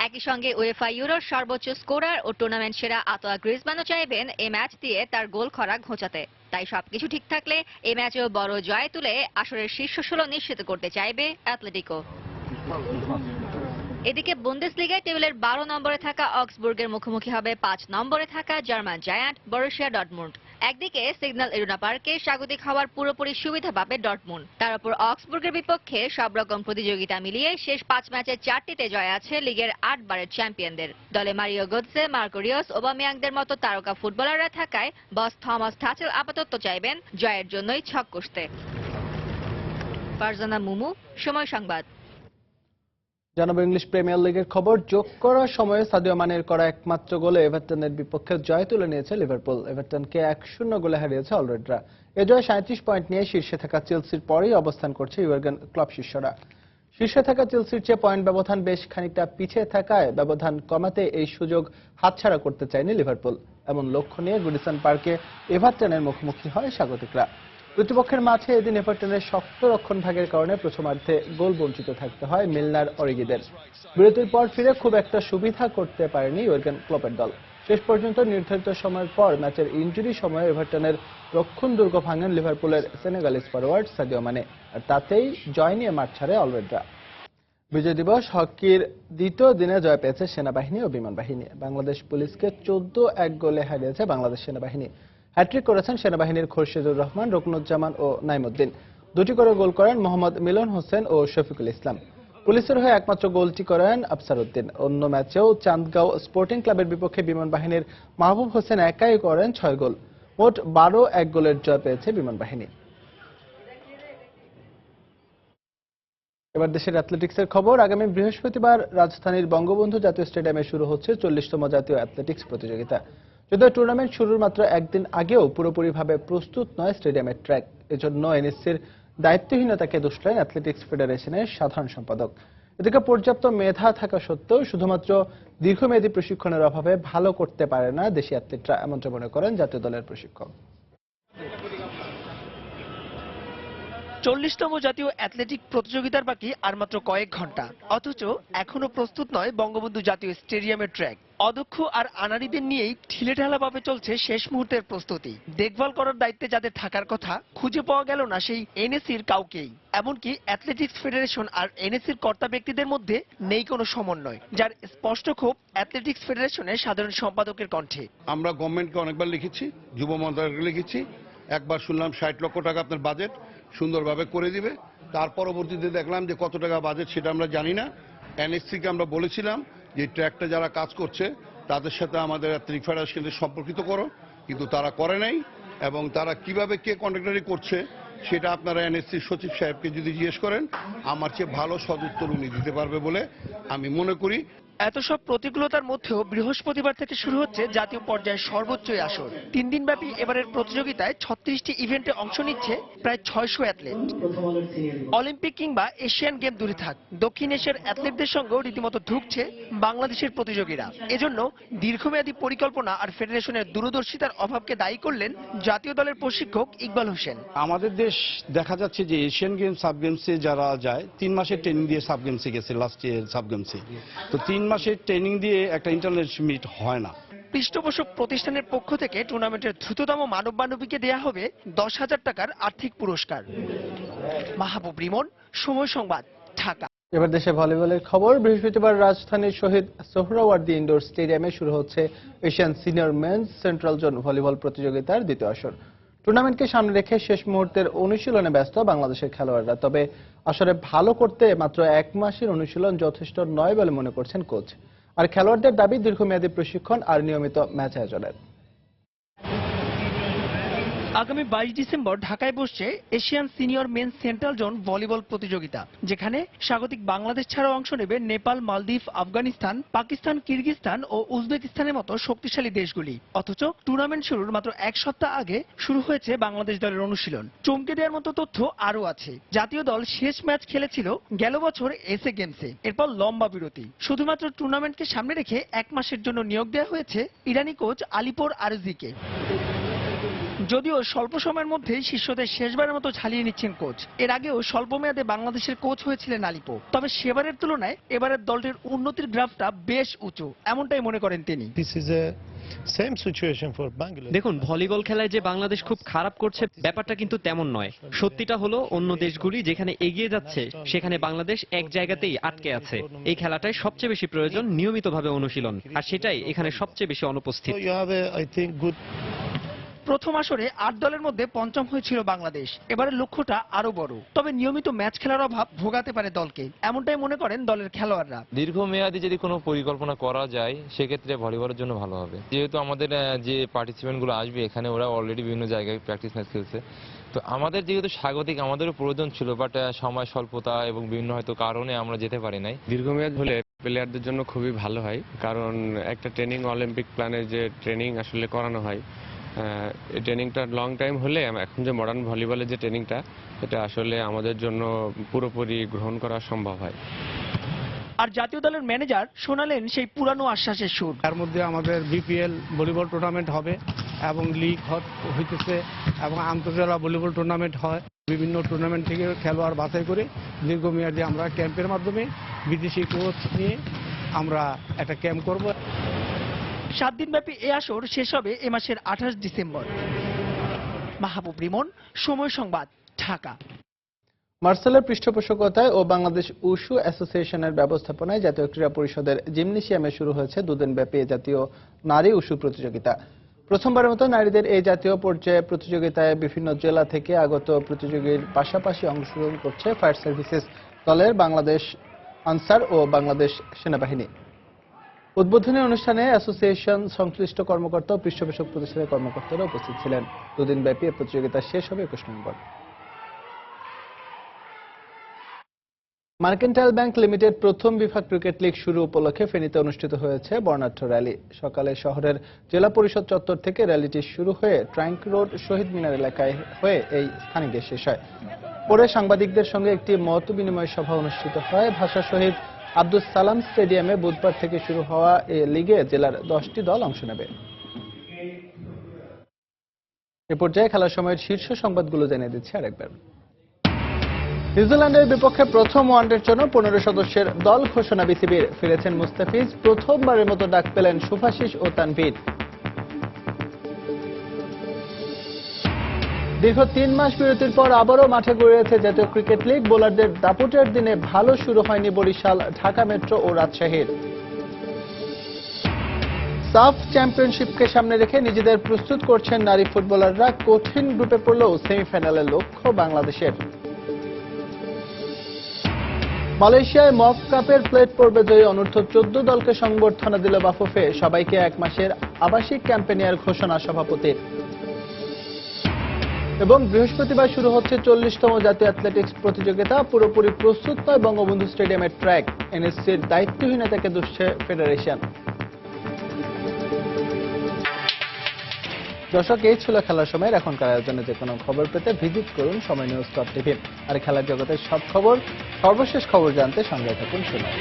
একই সঙ্গে উয়েফা ইউরোর সর্বোচ্চ স্কোরার ও টুর্নামেন্ট সেরা আতোয়া গ্রিজমানও চাইবেন এ ম্যাচ দিয়ে তার গোল খরা ঘোচাতে। তাই সবকিছু ঠিক থাকলে এ ম্যাচেও বড় জয় তুলে আসরের শীর্ষ 16 নিশ্চিত করতে চাইবে অ্যাটলেটিকো। এদিকে বুন্দেসলিগায় টেবিলের 12 নম্বরে থাকা অক্সবুর্গের মুখোমুখি হবে 5 নম্বরে থাকা জার্মান জায়ান্ট বরুসিয়া ডর্টমুন্ড। একদিকে সিগন্যাল ইদুনা পার্কে স্বাগতিক হওয়ার পুরোপুরি সুবিধা পাবে ডর্টমুন্ড। তার উপর অক্সবুর্গের বিপক্ষে সব রকম প্রতিযোগিতা মিলিয়ে শেষ 5 ম্যাচে 4টিতে জয় আছে লিগের 8 বারের চ্যাম্পিয়নদের। দলে মারিও গোৎসে, মার্কো রিওস, ওবামিয়াংদের মতো তারকা ফুটবলাররা থাকায় বস থমাস টাচেল আপাতত চাইবেন জয়ের জন্যই ছক কষতে। ফারজানা মুমু, সময় সংবাদ। জানাবো ইংলিশ প্রিমিয়ার লিগের খবর। যোগ করার সময়ে সাদিও মানের করা একমাত্র গোলে এভারটনের বিপক্ষে জয় তুলে নিয়েছে লিভারপুল। এভারটনকে 1-0 গোলে হারিয়েছে অলরেডরা। এ জয় 37 পয়েন্ট নিয়ে শীর্ষে থাকা চেলসির পরেই অবস্থান করছে ইউর্গেন ক্লপ শিষ্যরা। শীর্ষে থাকা চেলসির চেয়ে পয়েন্ট ব্যবধান বেশ খানিকটা পিছিয়ে থাকায় ব্যবধান কমাতে এই সুযোগ হাতছাড়া করতে চায়নি লিভারপুল। এমন লক্ষ্য নিয়ে গুডিসন পার্কে এভারটনের মুখোমুখি হয় স্বাগতিকরা। প্রতিপক্ষের মাঠে এদিন এভারটনের শক্ত রক্ষণভাগের কারণে প্রথমার্ধে গোল বঞ্চিত থাকতে হয় মিলনার অরিগিদের। বিরতির পর ফিরে খুব একটা সুবিধা করতে পারেনি ইয়র্গেন ক্লপের দল। শেষ পর্যন্ত নির্ধারিত সময়ের পর ম্যাচের ইনজুরি সময়ে এভারটনের রক্ষণ দুর্গ ভাঙেন লিভারপুলের সেনেগালিস ফরওয়ার্ড সাদিও মানে, আর তাতেই জয় নিয়ে মাঠ ছাড়ে অলরেডরা। বিজয় দিবস হকির দ্বিতীয় দিনে জয় পেয়েছে সেনাবাহিনী ও বিমান বাহিনী। বাংলাদেশ পুলিশকে 14-1 গোলে হারিয়েছে বাংলাদেশ সেনাবাহিনী। হ্যাট্রিক করেছেন সেনাবাহিনীর খোরশেদুর রহমান, রুকনুজ্জামান ও নাইমুদ্দিন। দুটি করে গোল করেন মোহাম্মদ মিলন হোসেন ও শফিকুল ইসলাম। পুলিশের হয়ে একমাত্র গোলটি করেন আফসার উদ্দিন। অন্য ম্যাচেও চান্দগাঁও স্পোর্টিং ক্লাবের বিপক্ষে বিমান বাহিনীর মাহবুব হোসেন একাই করেন 6 গোল। মোট 12-1 গোলের জয় পেয়েছে বিমান বাহিনী। এবার দেশের অ্যাথলেটিক্সের খবর। আগামী বৃহস্পতিবার রাজধানীর বঙ্গবন্ধু জাতীয় স্টেডিয়ামে শুরু হচ্ছে 40তম জাতীয় অ্যাথলেটিক্স প্রতিযোগিতা। যদিও টুর্নামেন্ট শুরুর মাত্র একদিন আগেও পুরোপুরিভাবে প্রস্তুত নয় স্টেডিয়ামের ট্র্যাক। এজন্য এনএসসির দায়িত্বহীনতাকে দুষলেন অ্যাথলেটিক্স ফেডারেশনের সাধারণ সম্পাদক। এদিকে পর্যাপ্ত মেধা থাকা সত্ত্বেও শুধুমাত্র দীর্ঘমেয়াদী প্রশিক্ষণের অভাবে ভালো করতে পারে না দেশি অ্যাথলেটরা, এমনটা মনে করেন জাতীয় দলের প্রশিক্ষক। 40তম জাতীয় অ্যাথলেটিক প্রতিযোগিতার বাকি আর মাত্র কয়েক ঘন্টা, অথচ এখনো প্রস্তুত নয় বঙ্গবন্ধু জাতীয় স্টেডিয়ামের ট্র্যাক। অদক্ষ আর আনাড়িদের নিয়েই ঢিলেঢালাভাবে চলছে শেষ মুহূর্তের প্রস্তুতি। দেখভাল করার দায়িত্বে যাদের থাকার কথা খুঁজে পাওয়া গেল না সেই এনএসসির কাউকেই। এমনকি অ্যাথলেটিক্স ফেডারেশন আর এনএসসির কর্তা ব্যক্তিদের মধ্যে নেই কোনো সমন্বয়, যার স্পষ্ট ক্ষোভ অ্যাথলেটিক্স ফেডারেশনের সাধারণ সম্পাদকের কণ্ঠে। আমরা গভর্নমেন্টকে অনেকবার লিখেছি, যুব মন্ত্রণালয়কে লিখেছি। একবার শুনলাম 60 লক্ষ টাকা আপনার বাজেট সুন্দরভাবে করে দিবে। তার পরবর্তীতে দেখলাম যে কত টাকা বাজেট সেটা আমরা জানি না। এনএসসিকে আমরা বলেছিলাম যে ট্র্যাকটা যারা কাজ করছে তাদের সাথে আমাদের অ্যাথলেটিক ফেডারেশনকে সম্পর্কিত করো, কিন্তু তারা করে নাই। এবং তারা কিভাবে কে কন্ট্রাক্টরি করছে সেটা আপনারা এনএসসির সচিব সাহেবকে যদি জিজ্ঞেস করেন, আমার চেয়ে ভালো সদুত্তর উনি দিতে পারবে বলে আমি মনে করি। এত সব প্রতিকূলতার মধ্যেও বৃহস্পতিবার থেকে শুরু হচ্ছে জাতীয় পর্যায়ের সর্বোচ্চ আসর। 3 দিনব্যাপী এবারের প্রতিযোগিতায় 36টি ইভেন্টে অংশ নিচ্ছে প্রায় 600 অ্যাথলেট। অলিম্পিক কিংবা এশিয়ান গেম দূরে থাক, দক্ষিণ এশিয়ার অ্যাথলেটদের সঙ্গেও রীতিমতো ধুঁকছে বাংলাদেশের প্রতিযোগীরা। এজন্য দীর্ঘমেয়াদী পরিকল্পনা আর ফেডারেশনের দূরদর্শিতার অভাবকে দায়ী করলেন জাতীয় দলের প্রশিক্ষক ইকবাল হোসেন। আমাদের দেশ দেখা যাচ্ছে যে এশিয়ান গেম সাব গেমসে যারা যায় 3 মাসের ট্রেনিং দিয়ে সাব গেমসে গেছে, লাস্ট ইয়ার সাব গেমসে। তো 3 মাসের ট্রেনিং দিয়ে একটা ইন্টারন্যাশনাল মিট হয় না। পৃষ্ঠপোষক প্রতিষ্ঠানের পক্ষ থেকে টুর্নামেন্টের দ্রুততম মানববান্ধবীকে দেয়া হবে 10,000 টাকার আর্থিক পুরস্কার। মাহবুব রিমন, সময় সংবাদ, ঢাকা। এবার দেশে ভলিবলের খবর। বৃহস্পতিবার রাজধানীর শহীদ সোহরাওয়ার্দী ইনডোর স্টেডিয়ামে শুরু হচ্ছে Asian senior men's central zone volleyball প্রতিযোগিতার দ্বিতীয় আসর। টুর্নামেন্টকে সামনে রেখে শেষ মুহূর্তের অনুশীলনে ব্যস্ত বাংলাদেশের খেলোয়াড়রা। তবে আসরে ভালো করতে মাত্র 1 মাসের অনুশীলন যথেষ্ট নয় বলে মনে করছেন কোচ। আর খেলোয়াড়দের দাবি দীর্ঘমেয়াদী প্রশিক্ষণ আর নিয়মিত ম্যাচ আয়োজনের। আগামী 22 ডিসেম্বর ঢাকায় বসছে Asian senior men's central zone volleyball প্রতিযোগিতা, যেখানে স্বাগতিক বাংলাদেশ ছাড়াও অংশ নেবে নেপাল, মালদ্বীপ, আফগানিস্তান, পাকিস্তান, কিরগিজস্তান ও উজবেকিস্তানের মতো শক্তিশালী দেশগুলি। অথচ টুর্নামেন্ট শুরুর মাত্র 1 সপ্তাহ আগে শুরু হয়েছে বাংলাদেশ দলের অনুশীলন। চমকে দেওয়ার মতো তথ্য আরও আছে। জাতীয় দল শেষ ম্যাচ খেলেছিল গেল বছর এসএ গেমসে, এরপর লম্বা বিরতি। শুধুমাত্র টুর্নামেন্টকে সামনে রেখে 1 মাসের জন্য নিয়োগ দেওয়া হয়েছে ইরানি কোচ আলিপোর আরজিকে। যদিও স্বল্প সময়ের মধ্যেই শিষ্যদের শেষবারের মতো ঝালিয়ে নিচ্ছেন কোচ। এর আগেও স্বল্প মেয়াদে বাংলাদেশের কোচ হয়েছিলেন আলিপো। তবে সেবারের তুলনায় এবারের দলটির উন্নতির গ্রাফটা বেশ উঁচু, এমনটাই মনে করেন তিনি। দেখুন, ভলিবল খেলায় যে বাংলাদেশ খুব খারাপ করছে ব্যাপারটা কিন্তু তেমন নয়। সত্যিটা হলো অন্য দেশগুলি যেখানে এগিয়ে যাচ্ছে সেখানে বাংলাদেশ এক জায়গাতেই আটকে আছে। এই খেলাটায় সবচেয়ে বেশি প্রয়োজন নিয়মিতভাবে অনুশীলন, আর সেটাই এখানে সবচেয়ে বেশি অনুপস্থিত। প্রথম আসরে 8 দলের মধ্যে 5ম হয়েছিল বাংলাদেশ। এবারের লক্ষ্যটা আরো বড়, তবে নিয়মিত ম্যাচ খেলার অভাব ভোগাতে পারে দলকে, এমনটাই মনে করেন দলের খেলোয়াড়রা। দীর্ঘমেয়াদী যদি কোনো পরিকল্পনা করা যায় সেক্ষেত্রে ভলিবলের জন্য ভালো হবে। যেহেতু আমাদের যে পার্টিসিপেন্টগুলো আসবে এখানে ওরা অলরেডি বিভিন্ন জায়গায় প্র্যাকটিস ম্যাচ খেলছে, তো আমাদের যেহেতু স্বাগতিক আমাদেরও প্রয়োজন ছিল, বাট সময় স্বল্পতা এবং বিভিন্ন হয়তো কারণে আমরা যেতে পারি নাই। দীর্ঘমেয়াদ হলে প্লেয়ারদের জন্য খুবই ভালো হয়, কারণ একটা ট্রেনিং অলিম্পিক প্ল্যানের যে ট্রেনিং আসলে করানো হয়, এই ট্রেনিংটা লং টাইম হলে এখন যে মডার্ন ভলিবলের যে ট্রেনিংটা এটা আসলে আমাদের জন্য পুরোপুরি গ্রহণ করা সম্ভব হয়। আর জাতীয় দলের ম্যানেজার শোনালেন সেই পুরানো আশ্বাসের সুর। তার মধ্যে আমাদের বিপিএল ভলিবল টুর্নামেন্ট হবে এবং লিগ হইতেছে এবং আন্তঃজেলা ভলিবল টুর্নামেন্ট হয়। বিভিন্ন টুর্নামেন্ট থেকে খেলোয়াড় বাছাই করে দীর্ঘমেয়াদী আমরা ক্যাম্পের মাধ্যমে বিদেশি কোচ নিয়ে আমরা একটা ক্যাম্প করব। 7 দিনব্যাপী এই আসর শেষ হবে এ মাসের 28 ডিসেম্বর। মাহবুব রিমন, সময় সংবাদ, ঢাকা। মার্সেলের পৃষ্ঠপোষকতায় ও বাংলাদেশ উশু অ্যাসোসিয়েশনের ব্যবস্থাপনায় জাতীয় ক্রীড়া পরিষদের জিমনেসিয়ামে শুরু হয়েছে 2 দিনব্যাপী জাতীয় নারী উশু প্রতিযোগিতা। প্রথমবারের মতো নারীদের এই জাতীয় পর্যায়ে প্রতিযোগিতায় বিভিন্ন জেলা থেকে আগত প্রতিযোগীর পাশাপাশি অংশগ্রহণ করছে ফায়ার সার্ভিসেস দলের বাংলাদেশ আনসার ও বাংলাদেশ সেনাবাহিনী। উদ্বোধনী অনুষ্ঠানে অ্যাসোসিয়েশন সংশ্লিষ্ট কর্মকর্তা ও পৃষ্ঠপোষক প্রতিষ্ঠানের কর্মকর্তারা উপস্থিত ছিলেন। 2 দিনব্যাপী এই প্রতিযোগিতা শেষ হবে 21 নভেম্বর। মার্কেন্টাইল ব্যাংক লিমিটেড প্রথম বিভাগ ক্রিকেট লীগ শুরু উপলক্ষে ফেনীতে অনুষ্ঠিত হয়েছে বর্ণাঢ্য র্যালি। সকালে শহরের জেলা পরিষদ চত্বর থেকে র্যালিটি শুরু হয়ে ট্রাঙ্ক রোড শহীদ মিনার এলাকায় হয়ে এই স্থানে গিয়ে শেষ হয়। পরে সাংবাদিকদের সঙ্গে একটি মত বিনিময় সভা অনুষ্ঠিত হয়। ভাষা শহীদ আব্দুস সালাম স্টেডিয়ামে বুধবার থেকে শুরু হওয়া এই লিগে জেলার 10টি দল অংশ নেবে। এ পর্যায়ে খেলার সময়ের শীর্ষ সংবাদগুলো জানিয়ে দিচ্ছে আরেকবার। নিউজিল্যান্ডের বিপক্ষে প্রথম ওয়ানডের জন্য 15 সদস্যের দল ঘোষণা বিসিবির। ফিরেছেন মুস্তাফিজ, প্রথমবারের মতো ডাক পেলেন শুভাশিস ও তানভীর। দীর্ঘ 3 মাস বিরতির পর আবারও মাঠে গড়িয়েছে জাতীয় ক্রিকেট লীগ। বোলারদের দাপুটের দিনে ভালো শুরু হয়নি বরিশাল, ঢাকা মেট্রো ও রাজশাহীর। সাফ চ্যাম্পিয়নশিপকে সামনে রেখে নিজেদের প্রস্তুত করছেন নারী ফুটবলাররা। কঠিন গ্রুপে পড়লেও সেমিফাইনালের লক্ষ্য বাংলাদেশের। মালয়েশিয়ায় মক কাপের প্লেট পর্বে জয়ী অনূর্ধ্ব-14 দলকে সংবর্ধনা দিল বাফুফে। সবাইকে 1 মাসের আবাসিক ক্যাম্পে নেওয়ার ঘোষণা সভাপতির। এবং বৃহস্পতিবার শুরু হচ্ছে 40তম জাতীয় অ্যাথলেটিক্স প্রতিযোগিতা। পুরোপুরি প্রস্তুত নয় বঙ্গবন্ধু স্টেডিয়ামের ট্র্যাক। এনএসসির দায়িত্বহীনতাকে দুষছে ফেডারেশন। দর্শক, এই ছিল খেলার সময়ের এখনকার আয়োজনে। যে কোনো খবর পেতে ভিজিট করুন সময় নিউজ.টিভি। আর খেলার জগতের সব খবর, সর্বশেষ খবর জানতে সঙ্গে থাকুন সময়।